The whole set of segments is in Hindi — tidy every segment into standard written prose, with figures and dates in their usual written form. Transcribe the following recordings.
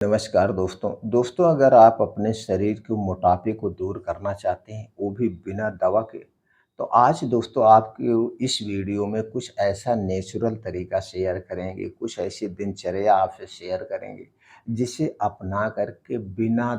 नमस्कार दोस्तों अगर आप अपने शरीर के मोटापे को दूर करना चाहते हैं वो भी बिना दवा के। तो आज दोस्तों आपके इस वीडियो में कुछ ऐसा नेचुरल तरीका शेयर करेंगे, कुछ ऐसी दिनचर्या आपसे शेयर करेंगे जिसे अपना करके बिना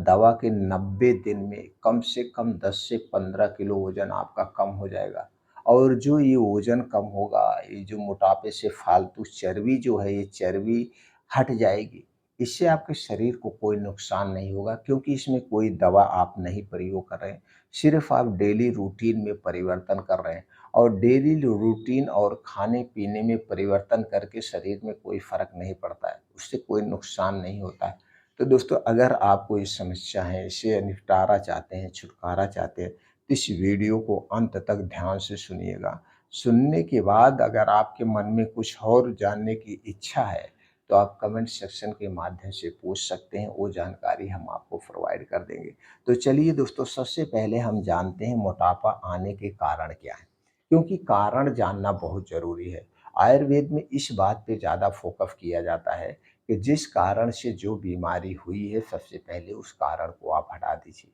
दवा के 90 दिन में कम से कम 10 से 15 किलो वज़न आपका कम हो जाएगा। और जो ये वज़न कम होगा, ये जो मोटापे से फालतू चर्बी जो है, ये चर्बी हट जाएगी। इससे आपके शरीर को कोई नुकसान नहीं होगा क्योंकि इसमें कोई दवा आप नहीं प्रयोग कर रहे हैं। सिर्फ़ आप डेली रूटीन में परिवर्तन कर रहे हैं और डेली रूटीन और खाने-पीने में परिवर्तन करके शरीर में कोई फ़र्क नहीं पड़ता है, उससे कोई नुकसान नहीं होता है। तो दोस्तों अगर आपको ये समस्या है, इससे निपटारा चाहते हैं, छुटकारा चाहते हैं, तो इस वीडियो को अंत तक ध्यान से सुनिएगा। सुनने के बाद अगर आपके मन में कुछ और जानने की इच्छा है, तो आप कमेंट सेक्शन के माध्यम से पूछ सकते हैं, वो जानकारी हम आपको प्रोवाइड कर देंगे। तो चलिए दोस्तों सबसे पहले हम जानते हैं मोटापा आने के कारण क्या हैं? क्योंकि कारण जानना बहुत ज़रूरी है। आयुर्वेद में इस बात पे ज़्यादा फ़ोकस किया जाता है कि जिस कारण से जो बीमारी हुई है सबसे पहले उस कारण को आप हटा दीजिए।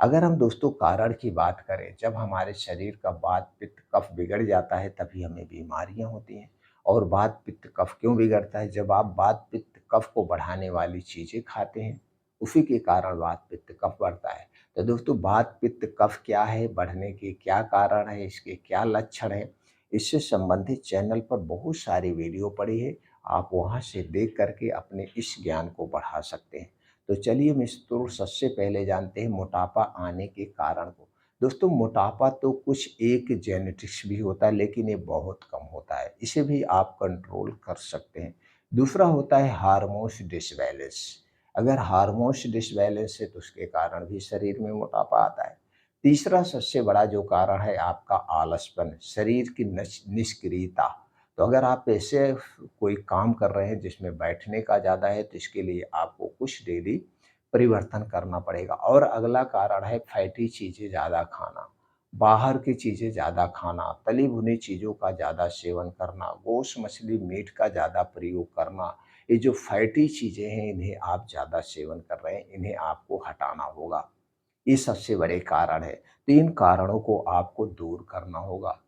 अगर हम दोस्तों कारण की बात करें, जब हमारे शरीर का वात पित्त कफ बिगड़ जाता है तभी हमें बीमारियां होती हैं। और वात पित्त कफ क्यों बिगड़ता है? जब आप वात पित्त कफ को बढ़ाने वाली चीजें खाते हैं, उसी के कारण वात पित्त कफ बढ़ता है। तो दोस्तों वात पित्त कफ क्या है, बढ़ने के क्या कारण है, इसके क्या लक्षण है, इससे संबंधित चैनल पर बहुत सारी वीडियो पड़ी है। आप वहाँ से देख करके अपने इस ज्ञान को बढ़ा सकते हैं। तो चलिए मित्रों सबसे पहले जानते हैं मोटापा आने के कारण को। दोस्तों मोटापा तो कुछ एक जेनेटिक्स भी होता है लेकिन ये बहुत कम होता है, इसे भी आप कंट्रोल कर सकते हैं। दूसरा होता है हार्मोन्स डिसबैलेंस। अगर हार्मोन्स डिसबैलेंस है तो उसके कारण भी शरीर में मोटापा आता है। तीसरा सबसे बड़ा जो कारण है आपका आलसपन, शरीर की निष्क्रियता। तो अगर आप ऐसे कोई काम कर रहे हैं जिसमें बैठने का ज़्यादा है तो इसके लिए आपको कुछ डेली परिवर्तन करना पड़ेगा। और अगला कारण है फैटी चीज़ें ज़्यादा खाना, बाहर की चीज़ें ज़्यादा खाना, तली भुनी चीज़ों का ज़्यादा सेवन करना, गोश्त मछली मीट का ज़्यादा प्रयोग करना। ये जो फैटी चीज़ें हैं इन्हें आप ज़्यादा सेवन कर रहे हैं, इन्हें आपको हटाना होगा। ये सबसे बड़े कारण है। तो इन कारणों को आपको दूर करना होगा।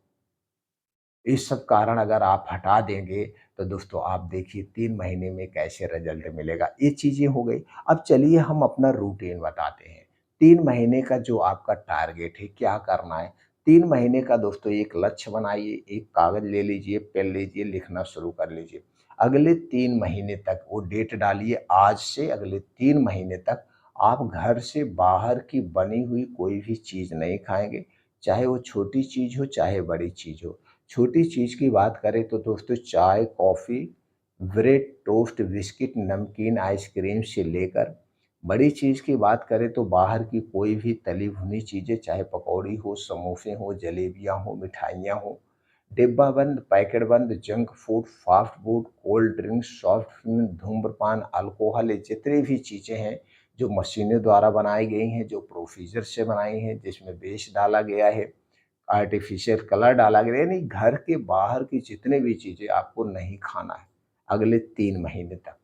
ये सब कारण अगर आप हटा देंगे तो दोस्तों आप देखिए 3 महीने में कैसे रिजल्ट मिलेगा। ये चीज़ें हो गई। अब चलिए हम अपना रूटीन बताते हैं। 3 महीने का जो आपका टारगेट है, क्या करना है? 3 महीने का दोस्तों एक लक्ष्य बनाइए, एक कागज़ ले लीजिए, पेन लीजिए, लिखना शुरू कर लीजिए। अगले 3 महीने तक वो डेट डालिए, आज से अगले 3 महीने तक आप घर से बाहर की बनी हुई कोई भी चीज़ नहीं खाएँगे, चाहे वो छोटी चीज़ हो, चाहे बड़ी चीज़ हो। छोटी चीज़ की बात करें तो दोस्तों चाय, कॉफ़ी, ब्रेड, टोस्ट, बिस्किट, नमकीन, आइसक्रीम से लेकर बड़ी चीज़ की बात करें तो बाहर की कोई भी तली भुनी चीज़ें, चाहे पकौड़ी हो, समोसे हो, जलेबियाँ हो, मिठाइयाँ हो, डिब्बा बंद, पैकेट बंद, junk food, fast food, cold drinks, soft drink, धूम्रपान, अल्कोहल, ये जितनी भी चीज़ें हैं जो मशीनों द्वारा बनाई गई हैं, जो प्रोसीजर से बनाई हैं, जिसमें विष डाला गया है, आर्टिफिशियल कलर डाला गया, यानी घर के बाहर की जितनी भी चीज़ें आपको नहीं खाना है अगले 3 महीने तक।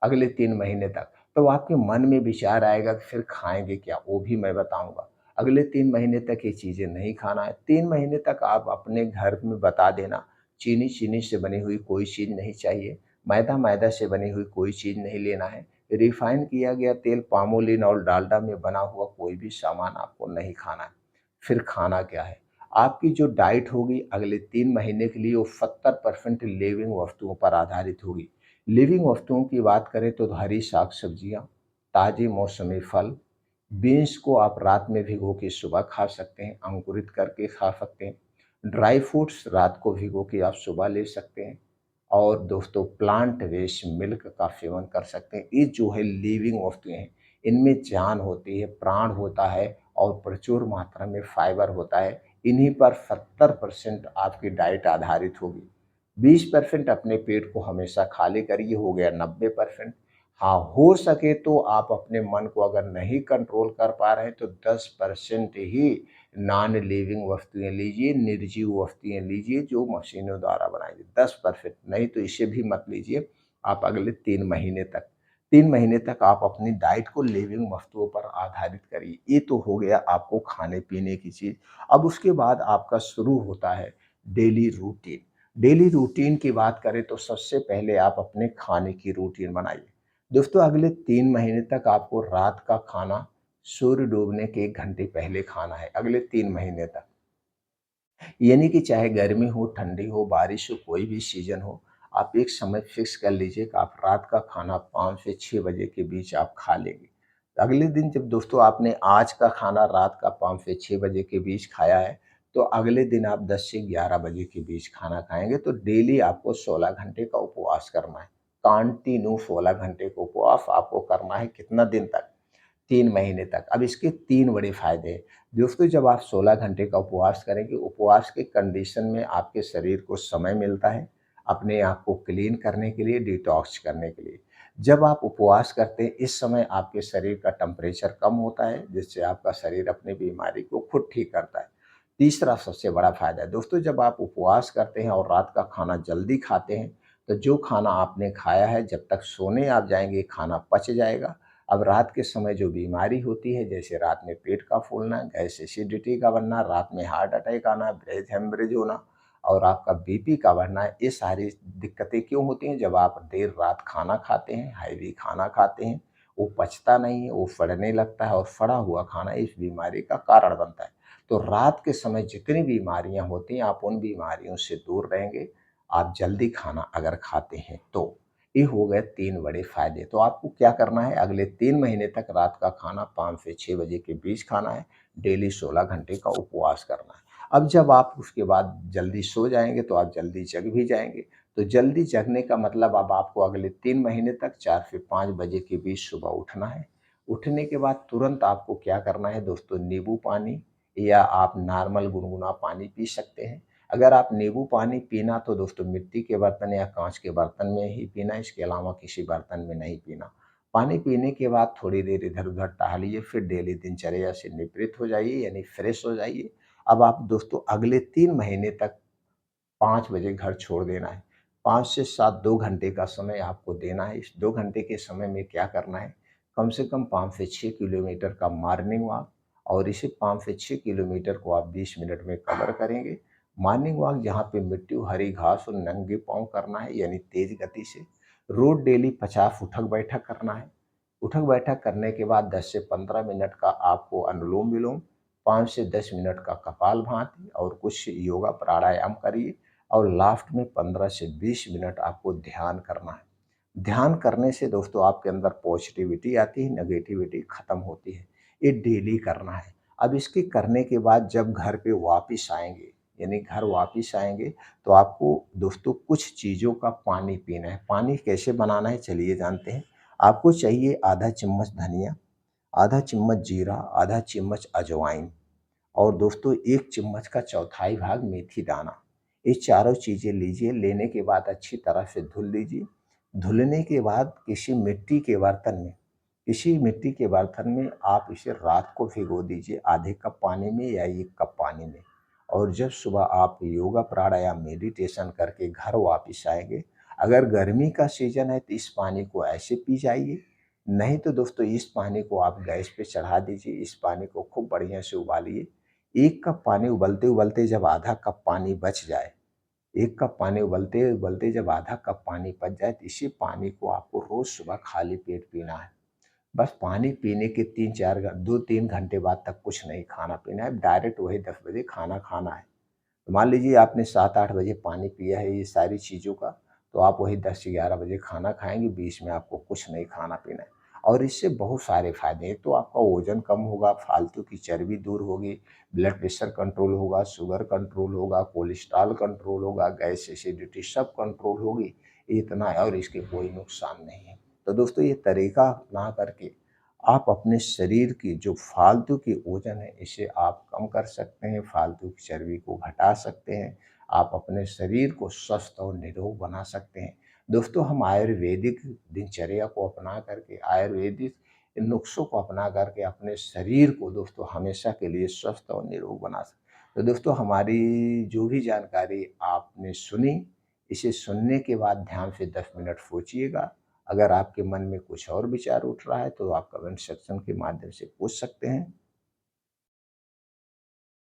अगले 3 महीने तक। तो आपके मन में विचार आएगा कि फिर खाएँगे क्या? वो भी मैं बताऊँगा। अगले 3 महीने तक ये चीज़ें नहीं खाना है। 3 महीने तक आप अपने घर में बता देना, चीनी से बनी हुई कोई चीज़ नहीं चाहिए, मैदा से बनी हुई कोई चीज़ नहीं लेना है, रिफ़ाइन किया गया तेल, पामोलिन और डालडा में बना हुआ कोई भी सामान आपको नहीं खाना है। फिर खाना क्या है? आपकी जो डाइट होगी अगले 3 महीने के लिए वो 70% लिविंग वस्तुओं पर आधारित होगी। लिविंग वस्तुओं की बात करें तो हरी साग-सब्जियाँ, ताज़े मौसमी फल, बीन्स को आप रात में भिगो के सुबह खा सकते हैं, अंकुरित करके खा सकते हैं। ड्राई फ्रूट्स रात को भिगो के आप सुबह ले सकते हैं। और दोस्तों प्लांट बेस्ड मिल्क का सेवन कर सकते हैं। ये जो है लिविंग वस्तुएँ हैं, इनमें जान होती है, प्राण होता है और प्रचुर मात्रा में फाइबर होता है। इन्हीं पर 70% आपकी डाइट आधारित होगी। 20% अपने पेट को हमेशा खाली करिए, हो गया 90%। हाँ, हो सके तो आप अपने मन को अगर नहीं कंट्रोल कर पा रहे हैं तो 10% ही नॉन लिविंग वस्तुएँ लीजिए, निर्जीव वस्तुएँ लीजिए जो मशीनों द्वारा बनाई गई, 10% नहीं तो इसे भी मत लीजिए। आप अगले 3 महीने तक 3 महीने तक आप अपनी डाइट को लिविंग वस्तुओं पर आधारित करिए। ये तो हो गया आपको खाने-पीने की चीज़। अब उसके बाद आपका शुरू होता है डेली रूटीन। डेली रूटीन की बात करें तो सबसे पहले आप अपने खाने की रूटीन बनाइए। दोस्तों अगले 3 महीने तक आपको रात का खाना सूर्य डूबने के 1 घंटे पहले खाना है, अगले 3 महीने तक। यानी कि चाहे गर्मी हो, ठंडी हो, बारिश हो, कोई भी सीज़न हो, आप एक समय फ़िक्स कर लीजिए कि आप रात का खाना 5 से 6 बजे के बीच आप खा लेंगे। अगले दिन जब दोस्तों आपने आज का खाना रात का 5 से 6 बजे के बीच खाया है, तो अगले दिन आप 10 से 11 बजे के बीच खाना खाएँगे, तो डेली आपको 16 घंटे का उपवास करना है। कंटिन्यू 16 घंटे का उपवास आपको करना है कितना दिन तक? 3 महीने तक। अब इसके 3 बड़े फ़ायदे हैं। दोस्तों जब आप 16 घंटे का उपवास करेंगे, उपवास के कंडीशन में आपके शरीर को समय मिलता है, अपने आप को क्लीन करने के लिए, डिटॉक्स करने के लिए। जब आप उपवास करते हैं, इस समय आपके शरीर का टेम्परेचर कम होता है, जिससे आपका शरीर अपनी बीमारी को खुद ठीक करता है। तीसरा सबसे बड़ा फ़ायदा है, दोस्तों जब आप उपवास करते हैं और रात का खाना जल्दी खाते हैं, तो जो खाना आपने खाया है, जब तक सोने आप जाएँगे, खाना पच जाएगा। अब रात के समय जो बीमारी होती है, जैसे रात में पेट का फूलना, गैस एसिडिटी का बनना, रात में हार्ट अटैक आना, ब्रेन हेमरेज होना और आपका बीपी का बढ़ना, ये सारी दिक्कतें क्यों होती हैं? जब आप देर रात खाना खाते हैं, हैवी खाना खाते हैं, वो पचता नहीं है, वो सड़ने लगता है और सड़ा हुआ खाना इस बीमारी का कारण बनता है। तो रात के समय जितनी बीमारियाँ होती हैं, आप उन बीमारियों से दूर रहेंगे, आप जल्दी खाना अगर खाते हैं तो। ये हो गए 3 बड़े फ़ायदे। तो आपको क्या करना है, अगले 3 महीने तक रात का खाना 5 से 6 बजे के बीच खाना है, डेली 16 घंटे का उपवास करना है। अब जब आप उसके बाद जल्दी सो जाएँगे, तो आप जल्दी जग भी जाएँगे। तो जल्दी जगने का मतलब अब आपको अगले 3 महीने तक 4 से 5 बजे के बीच सुबह उठना है। उठने के बाद तुरंत आपको क्या करना है दोस्तों, नींबू पानी या आप नॉर्मल गुनगुना पानी पी सकते हैं। अगर आप नींबू पानी पीना तो दोस्तों मिट्टी के बर्तन या कांच के बर्तन में ही पीना, इसके अलावा किसी बर्तन में नहीं पीना। पानी पीने के बाद थोड़ी देर इधर-उधर टहलिए, फिर डेली दिनचर्या से निवृत्त हो जाइए यानी फ्रेश हो जाइए। अब आप दोस्तों अगले 3 महीने तक 5 बजे घर छोड़ देना है। 5 से 7 2 घंटे का समय आपको देना है। इस 2 घंटे के समय में क्या करना है, कम से कम 5 से 6 किलोमीटर का मॉर्निंग वॉक और इसी 5 से 6 किलोमीटर को आप 20 मिनट में कवर करेंगे। मॉर्निंग वॉक जहाँ पे मिट्टी, हरी घास और नंगे पाँव करना है यानी तेज़ गति से। रोज़ डेली 50 उठक-बैठक करना है। उठक-बैठक करने के बाद 10 से 15 मिनट का आपको अनुलोम-विलोम, 5 से 10 मिनट का कपालभाति और कुछ योगा प्राणायाम करिए और लास्ट में 15 से 20 मिनट आपको ध्यान करना है। ध्यान करने से दोस्तों आपके अंदर पॉजिटिविटी आती है, नेगेटिविटी खत्म होती है। ये डेली करना है। अब इसके करने के बाद जब घर पे वापिस आएँगे, यानी घर वापिस आएँगे, तो आपको दोस्तों कुछ चीज़ों का पानी पीना है। पानी कैसे बनाना है चलिए जानते हैं। आपको चाहिए आधा चम्मच धनिया, आधा चम्मच जीरा, आधा चम्मच अजवाइन और दोस्तों 1 चम्मच का चौथाई भाग मेथी दाना। ये चारों चीज़ें लीजिए, लेने के बाद अच्छी तरह से धुल लीजिए। धुलने के बाद किसी मिट्टी के बर्तन में आप इसे रात को भिगो दीजिए आधे कप पानी में या 1 कप पानी में। और जब सुबह आप योगा प्राणायाम मेडिटेशन करके घर वापिस आएँगे, अगर गर्मी का सीज़न है तो इस पानी को ऐसे पी जाइए, नहीं तो दोस्तों इस पानी को आप गैस पे चढ़ा दीजिए, इस पानी को खूब बढ़िया से उबालिए। 1 कप पानी उबलते-उबलते जब आधा कप पानी बच जाए, 1 कप पानी उबलते-उबलते जब आधा कप पानी बच जाए, तो इसी पानी को आपको रोज़ सुबह खाली पेट पीना है। बस पानी पीने के 3-4 2-3 घंटे बाद तक कुछ नहीं खाना-पीना है, डायरेक्ट वही 10 बजे खाना खाना है। तो मान लीजिए आपने 7-8 बजे पानी पिया है ये सारी चीज़ों का, तो आप वही 10 से 11 बजे खाना खाएँगे, बीच में आपको कुछ नहीं खाना-पीना है। और इससे बहुत सारे फ़ायदे हैं, एक तो आपका वज़न कम होगा, फालतू की चर्बी दूर होगी, ब्लड प्रेशर कंट्रोल होगा, शुगर कंट्रोल होगा, कोलेस्ट्रॉल कंट्रोल होगा, गैस एसिडिटी सब कंट्रोल होगी। इतना है और इसके कोई नुकसान नहीं है। तो दोस्तों ये तरीका अपना करके आप अपने शरीर की जो फालतू की वज़न है इसे आप कम कर सकते हैं, फालतू की चर्बी को घटा सकते हैं। आप अपने शरीर को स्वस्थ और निरोग बना सकते हैं। दोस्तों हम आयुर्वेदिक दिनचर्या को अपना करके, आयुर्वेदिक नुस्ख़ों को अपना करके अपने शरीर को दोस्तों हमेशा के लिए स्वस्थ और निरोग बना सकते हैं। तो दोस्तों हमारी जो भी जानकारी आपने सुनी, इसे सुनने के बाद ध्यान से 10 मिनट सोचिएगा। अगर आपके मन में कुछ और विचार उठ रहा है तो आप कमेंट सेक्शन के माध्यम से पूछ सकते हैं।